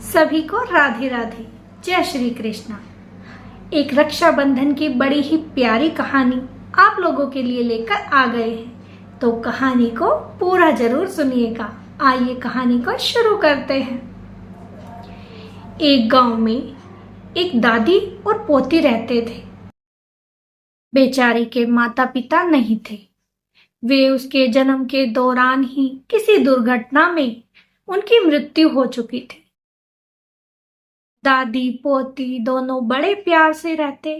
सभी को राधे राधे। जय श्री कृष्णा। एक रक्षाबंधन की बड़ी ही प्यारी कहानी आप लोगों के लिए लेकर आ गए हैं, तो कहानी को पूरा जरूर सुनिएगा। आइए कहानी को शुरू करते हैं। एक गांव में एक दादी और पोती रहते थे। बेचारी के माता पिता नहीं थे। वे उसके जन्म के दौरान ही किसी दुर्घटना में उनकी मृत्यु हो चुकी थी। दादी पोती दोनों बड़े प्यार से रहते।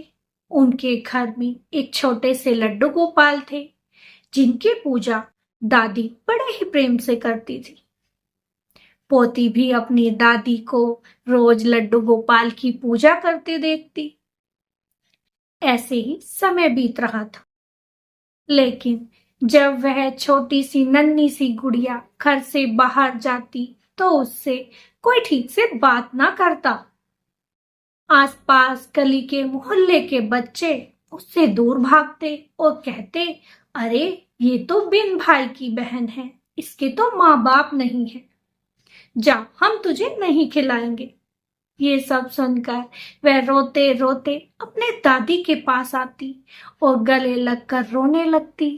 उनके घर में एक छोटे से लड्डू गोपाल थे, जिनकी पूजा दादी बड़े ही प्रेम से करती थी। पोती भी अपनी दादी को रोज लड्डू गोपाल की पूजा करते देखती। ऐसे ही समय बीत रहा था, लेकिन जब वह छोटी सी नन्ही सी गुड़िया घर से बाहर जाती तो उससे कोई ठीक से बात ना करता। आसपास गली के मोहल्ले के बच्चे उससे दूर भागते और कहते, अरे ये तो बिन भाई की बहन है, इसके तो माँ बाप नहीं है, जा हम तुझे नहीं खिलाएंगे। ये सब सुनकर वह रोते रोते अपने दादी के पास आती और गले लगकर रोने लगती।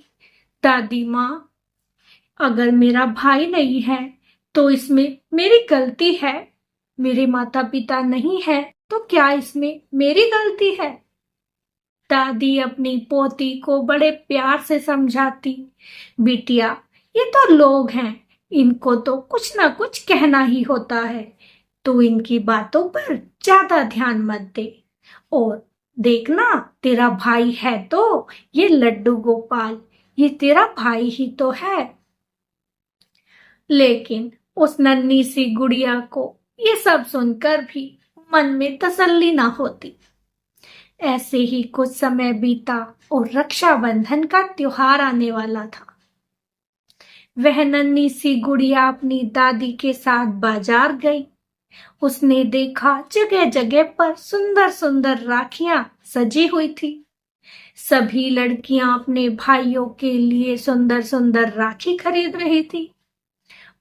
दादी माँ, अगर मेरा भाई नहीं है तो इसमें मेरी गलती है। मेरे माता पिता नहीं है तो क्या इसमें मेरी गलती है? दादी अपनी पोती को बड़े प्यार से समझाती, बिटिया ये तो लोग हैं, इनको तो कुछ ना कुछ कहना ही होता है। तू इनकी बातों पर ज्यादा ध्यान मत दे। और देखना, तेरा भाई है तो ये लड्डू गोपाल, ये तेरा भाई ही तो है। लेकिन उस नन्ही सी गुड़िया को ये सब सुनकर भी मन में तसल्ली ना होती। ऐसे ही कुछ समय बीता और रक्षाबंधन का त्योहार आने वाला था। वह नन्ही सी गुड़िया अपनी दादी के साथ बाजार गई। उसने देखा जगह जगह पर सुंदर सुंदर राखियां सजी हुई थी। सभी लड़कियां अपने भाइयों के लिए सुंदर सुंदर राखी खरीद रही थी।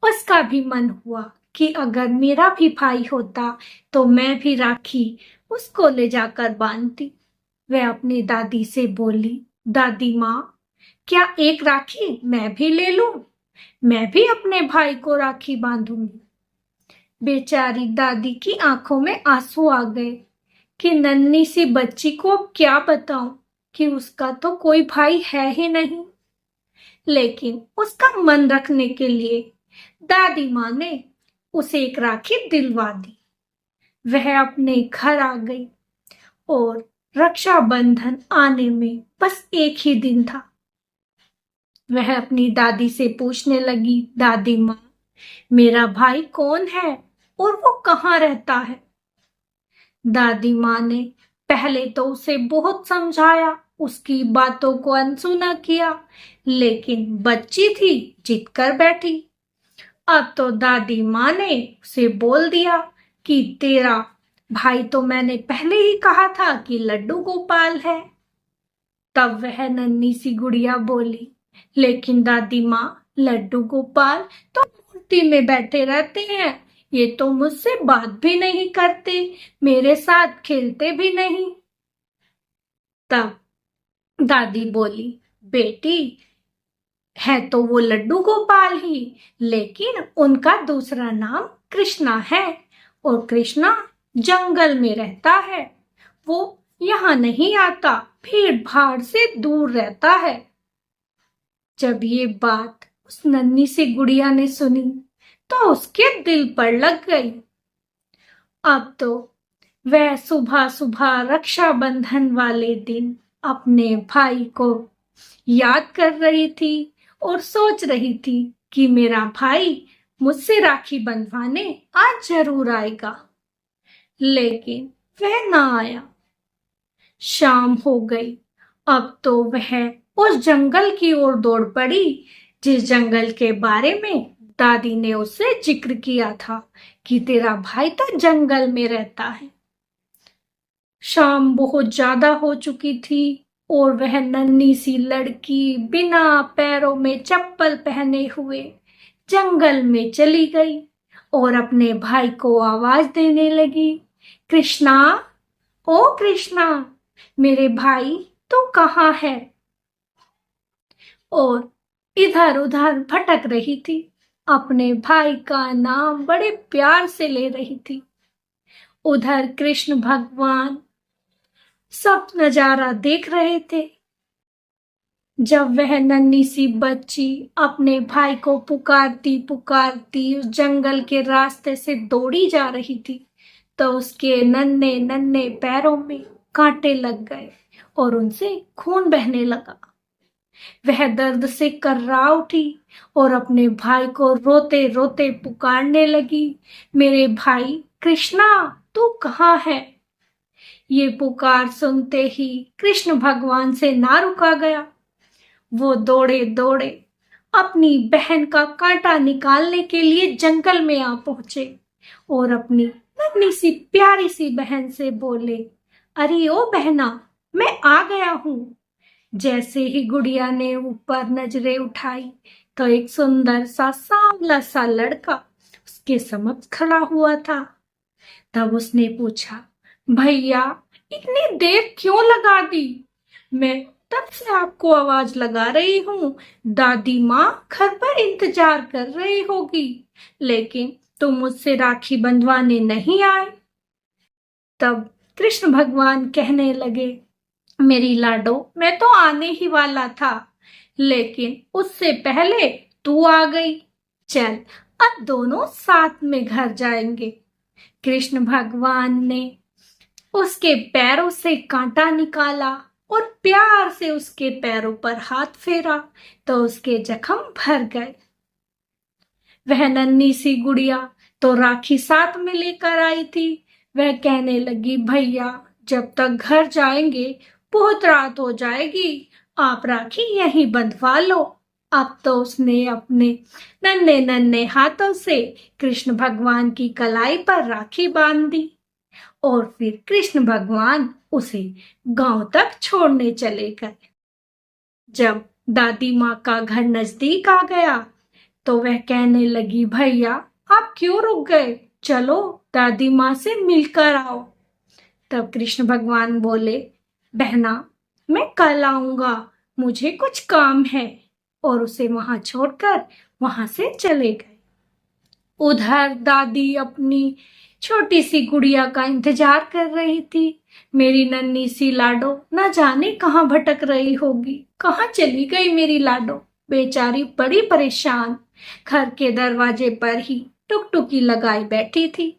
उसका भी मन हुआ कि अगर मेरा भी भाई होता तो मैं भी राखी उसको ले जाकर बांधती। वह अपनी दादी से बोली, दादी माँ, क्या एक राखी मैं भी ले लूं? मैं भी अपने भाई को राखी बांधूंगी। बेचारी दादी की आंखों में आंसू आ गए कि नन्ही सी बच्ची को अब क्या बताऊं कि उसका तो कोई भाई है ही नहीं। लेकिन उसका मन रखने के लिए दादी माँ ने उसे एक राखी दिलवा दी। वह अपने घर आ गई और रक्षाबंधन आने में बस एक ही दिन था। वह अपनी दादी से पूछने लगी, दादी माँ, मेरा भाई कौन है और वो कहाँ रहता है? दादी माँ ने पहले तो उसे बहुत समझाया, उसकी बातों को अनसुना किया, लेकिन बच्ची थी, जिद कर बैठी। अब तो दादी माँ ने उसे बोल दिया कि तेरा भाई तो मैंने पहले ही कहा था कि लड्डू गोपाल है। तब वह नन्ही सी गुड़िया बोली, लेकिन दादी माँ, लड्डू गोपाल तो मूर्ति में बैठे रहते हैं, ये तो मुझसे बात भी नहीं करते, मेरे साथ खेलते भी नहीं। तब दादी बोली, बेटी, है तो वो लड्डू गोपाल ही, लेकिन उनका दूसरा नाम कृष्णा है और कृष्णा जंगल में रहता है। वो यहाँ नहीं आता, भीड़ भाड़ से दूर रहता है। जब ये बात उस नन्ही सी गुड़िया ने सुनी तो उसके दिल पर लग गई। अब तो वह सुबह सुबह रक्षाबंधन वाले दिन अपने भाई को याद कर रही थी और सोच रही थी कि मेरा भाई मुझसे राखी बंधवाने आज जरूर आएगा। लेकिन वह ना आया। शाम हो गई। अब तो वह उस जंगल की ओर दौड़ पड़ी जिस जंगल के बारे में दादी ने उससे जिक्र किया था कि तेरा भाई तो जंगल में रहता है। शाम बहुत ज्यादा हो चुकी थी और वह नन्ही सी लड़की बिना पैरों में चप्पल पहने हुए जंगल में चली गई और अपने भाई को आवाज देने लगी, कृष्णा, ओ कृष्णा, मेरे भाई तू कहाँ है? और इधर उधर भटक रही थी, अपने भाई का नाम बड़े प्यार से ले रही थी। उधर कृष्ण भगवान सब नजारा देख रहे थे। जब वह नन्ही सी बच्ची अपने भाई को पुकारती पुकारती उस जंगल के रास्ते से दौड़ी जा रही थी, तो उसके नन्हे नन्हे पैरों में कांटे लग गए और उनसे खून बहने लगा। वह दर्द से कर्रा उठी और अपने भाई को रोते रोते पुकारने लगी, मेरे भाई कृष्णा, तू कहाँ है? ये पुकार सुनते ही कृष्ण भगवान से ना रुका गया। वो दौड़े दौड़े अपनी बहन का कांटा निकालने के लिए जंगल में आ पहुंचे और अपनी नन्ही सी प्यारी सी बहन से बोले, अरे ओ बहना, मैं आ गया हूं। जैसे ही गुड़िया ने ऊपर नजरें उठाई तो एक सुंदर सा सांवला सा लड़का उसके समक्ष खड़ा हुआ था। तब उसने पूछा, भैया इतनी देर क्यों लगा दी? मैं तब से आपको आवाज लगा रही हूँ, दादी माँ घर पर इंतजार कर रही होगी, लेकिन तुम मुझसे राखी बंधवाने नहीं आए। तब कृष्ण भगवान कहने लगे, मेरी लाडो, मैं तो आने ही वाला था, लेकिन उससे पहले तू आ गई। चल अब दोनों साथ में घर जाएंगे। कृष्ण भगवान ने उसके पैरों से कांटा निकाला और प्यार से उसके पैरों पर हाथ फेरा तो उसके जख्म भर गए। वह नन्ही सी गुड़िया तो राखी साथ में लेकर आई थी। वह कहने लगी, भैया जब तक घर जाएंगे बहुत रात हो जाएगी, आप राखी यहीं बंधवा लो। अब तो उसने अपने नन्हे नन्हे हाथों से कृष्ण भगवान की कलाई पर राखी बांध दी और फिर कृष्ण भगवान उसे गांव तक छोड़ने चले गए। जब दादी माँ का घर नजदीक आ गया तो वह कहने लगी, भैया आप क्यों रुक गए? चलो दादी माँ से मिलकर आओ। तब कृष्ण भगवान बोले, बहना मैं कल आऊंगा, मुझे कुछ काम है, और उसे वहां छोड़कर वहां से चले गए। उधर दादी अपनी छोटी सी गुड़िया का इंतजार कर रही थी। मेरी नन्ही सी लाडो न जाने कहाँ भटक रही होगी, कहाँ चली गई मेरी लाडो। बेचारी बड़ी परेशान घर के दरवाजे पर ही टुकटुकी लगाई बैठी थी।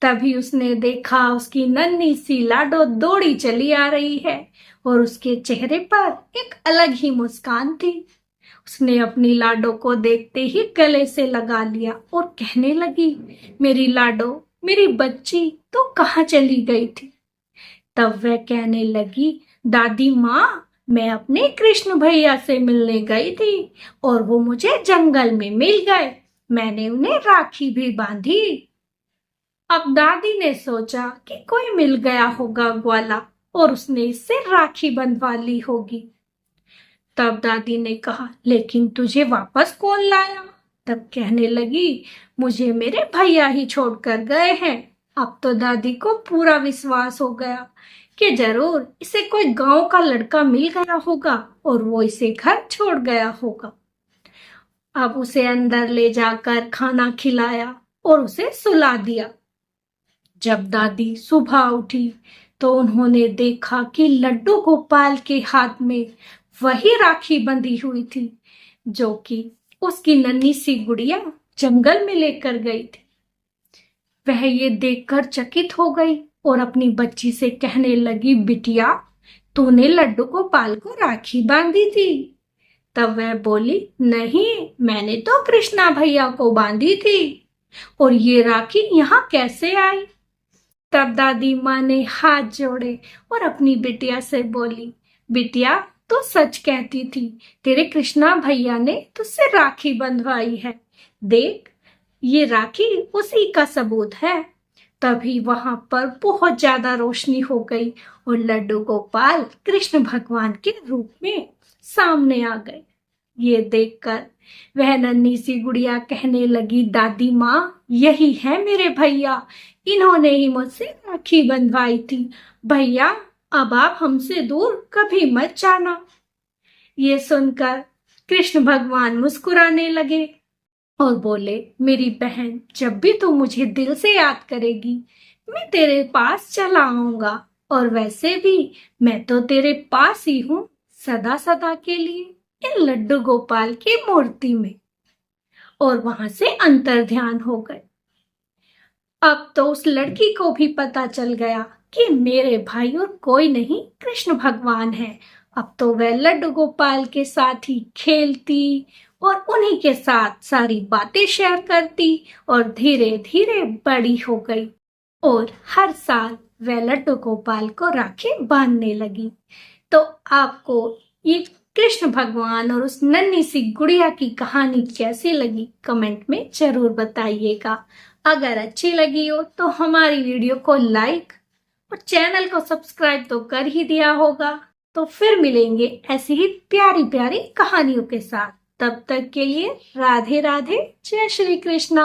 तभी उसने देखा उसकी नन्ही सी लाडो दौड़ी चली आ रही है और उसके चेहरे पर एक अलग ही मुस्कान थी। उसने अपनी लाडो को देखते ही गले से लगा लिया और कहने लगी, मेरी लाडो, मेरी बच्ची तो कहाँ चली गई थी? तब वह कहने लगी, दादी माँ मैं अपने कृष्ण भैया से मिलने गई थी और वो मुझे जंगल में मिल गए, मैंने उन्हें राखी भी बांधी। अब दादी ने सोचा कि कोई मिल गया होगा ग्वाला और उसने इससे राखी बंधवा ली होगी। तब दादी ने कहा, लेकिन तुझे वापस कौन लाया? तब कहने लगी, मुझे मेरे भैया ही छोड़कर गए हैं। अब तो दादी को पूरा विश्वास हो गया कि जरूर इसे कोई गांव का लड़का मिल गया होगा और वो इसे घर छोड़ गया होगा। अब उसे अंदर ले जाकर खाना खिलाया और उसे सुला दिया। जब दादी सुबह उठी तो उन्होंने देखा कि लड्डू गोपाल के हाथ में वही राखी बंधी हुई थी जो कि उसकी नन्ही सी गुड़िया जंगल में लेकर गई थी। वह ये देखकर चकित हो गई और अपनी बच्ची से कहने लगी, बिटिया तूने लड्डू गोपाल को राखी बांधी थी? तब वह बोली, नहीं, मैंने तो कृष्णा भैया को बांधी थी। और ये राखी यहाँ कैसे आई? तब दादी माँ ने हाथ जोड़े और अपनी बिटिया से बोली, बिटिया तो सच कहती थी, तेरे कृष्णा भैया ने तुझसे राखी बंधवाई है, देख ये राखी उसी का सबूत है। तभी वहां पर बहुत ज्यादा रोशनी हो गई और लड्डू गोपाल कृष्ण भगवान के रूप में सामने आ गए। ये देखकर वह नन्ही सी गुड़िया कहने लगी, दादी माँ, यही है मेरे भैया, इन्होंने ही मुझसे राखी बंधवाई थी। भैया, अब आप हमसे दूर कभी मत जाना। ये सुनकर कृष्ण भगवान मुस्कुराने लगे और बोले, मेरी बहन, जब भी तू मुझे दिल से याद करेगी मैं तेरे पास चला आऊंगा, और वैसे भी मैं तो तेरे पास ही हूँ सदा सदा के लिए, इन लड्डू गोपाल की मूर्ति में। और वहां से अंतर्ध्यान हो गए। अब तो उस लड़की को भी पता चल गया कि मेरे भाई और कोई नहीं, कृष्ण भगवान है। अब तो वह लड्डू गोपाल के साथ ही खेलती और उन्हीं के साथ सारी बातें शेयर करती और धीरे धीरे बड़ी हो गई और हर साल वह लड्डू गोपाल को राखी बांधने लगी। तो आपको ये कृष्ण भगवान और उस नन्ही सी गुड़िया की कहानी कैसी लगी कमेंट में जरूर बताइएगा। अगर अच्छी लगी हो तो हमारी वीडियो को लाइक और चैनल को सब्सक्राइब तो कर ही दिया होगा। तो फिर मिलेंगे ऐसी ही प्यारी प्यारी कहानियों के साथ। तब तक के लिए राधे राधे, जय श्री कृष्णा।